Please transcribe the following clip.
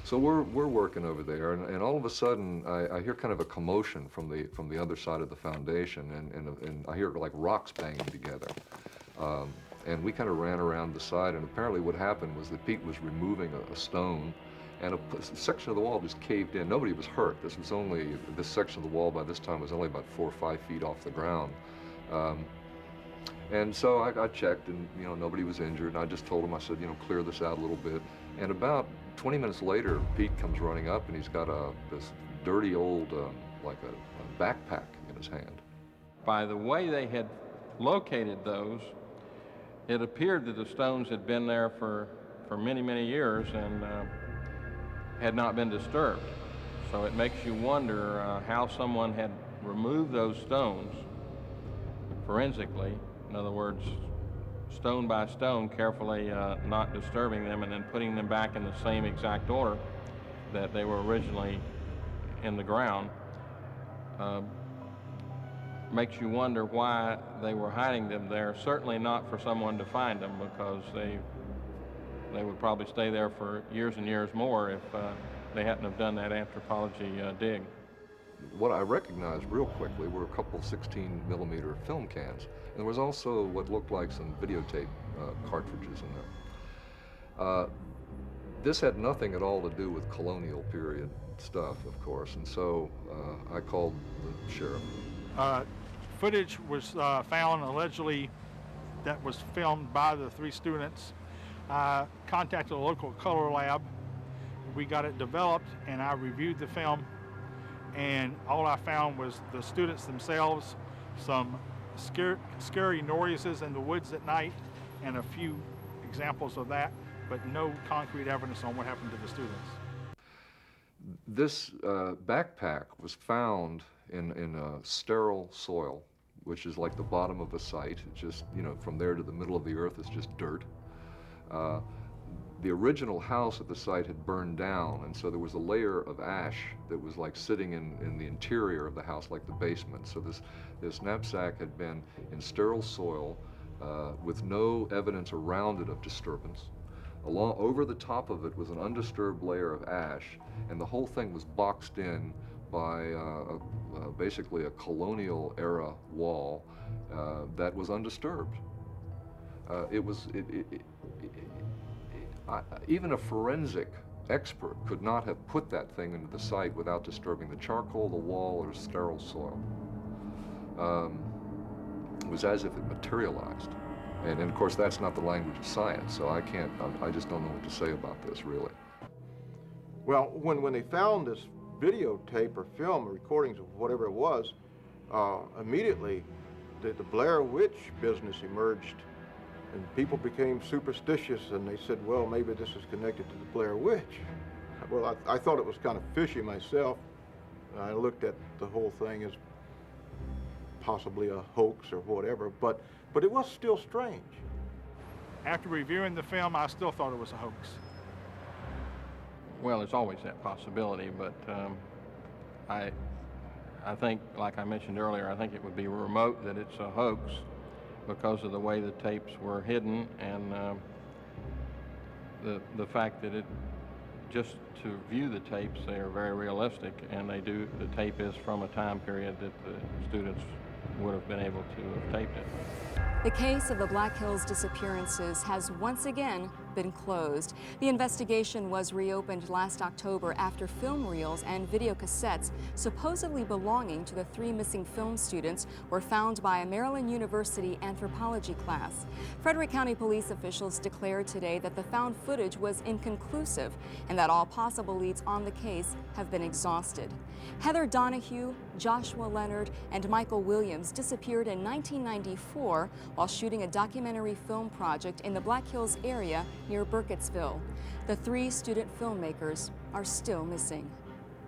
So we're working over there, and all of a sudden I hear kind of a commotion from the other side of the foundation, and I hear like rocks banging together. And we kind of ran around the side, and apparently what happened was that Pete was removing a stone, and a section of the wall just caved in. Nobody was hurt. This section of the wall by this time was only about 4 or 5 feet off the ground. And so I checked, and nobody was injured. And I just told him, I said, clear this out a little bit. And about 20 minutes later, Pete comes running up, and he's got this dirty old, like a backpack in his hand. By the way they had located those, it appeared that the stones had been there for many, many years and had not been disturbed. So it makes you wonder how someone had removed those stones forensically. In other words, stone by stone, carefully not disturbing them, and then putting them back in the same exact order that they were originally in the ground. Makes you wonder why they were hiding them there. Certainly not for someone to find them, because they would probably stay there for years and years more if they hadn't have done that anthropology dig. What I recognized real quickly were a couple 16mm film cans. And there was also what looked like some videotape cartridges in there. This had nothing at all to do with colonial period stuff, of course, and so I called the sheriff. Footage was found allegedly that was filmed by the 3 students. I contacted a local color lab. We got it developed, and I reviewed the film, and all I found was the students themselves, some scary noises in the woods at night, and a few examples of that, but no concrete evidence on what happened to the students. This backpack was found in sterile soil, which is like the bottom of a site. It's just, from there to the middle of the earth is just dirt. The original house at the site had burned down, and so there was a layer of ash that was like sitting in the interior of the house, like the basement. So this knapsack had been in sterile soil with no evidence around it of disturbance. Over the top of it was an undisturbed layer of ash, and the whole thing was boxed in by basically a colonial era wall that was undisturbed. Even a forensic expert could not have put that thing into the site without disturbing the charcoal, the wall, or sterile soil. It was as if it materialized. And of course, that's not the language of science, so I just don't know what to say about this, really. Well, when they found this videotape or film or recordings of whatever it was, immediately the Blair Witch business emerged, and people became superstitious, and they said, well, maybe this is connected to the Blair Witch. Well, I thought it was kind of fishy myself. I looked at the whole thing as possibly a hoax or whatever, but it was still strange. After reviewing the film, I still thought it was a hoax. Well, there's always that possibility, but I think, like I mentioned earlier, I think it would be remote that it's a hoax because of the way the tapes were hidden, and the fact that just to view the tapes, they are very realistic, and the tape is from a time period that the students would have been able to have taped it. The case of the Black Hills disappearances has once again been closed. The investigation was reopened last October after film reels and video cassettes supposedly belonging to the 3 missing film students were found by a Maryland University anthropology class. Frederick County police officials declared today that the found footage was inconclusive and that all possible leads on the case have been exhausted. Heather Donahue, Joshua Leonard, and Michael Williams disappeared in 1994 while shooting a documentary film project in the Black Hills area near Burkittsville. The 3 student filmmakers are still missing.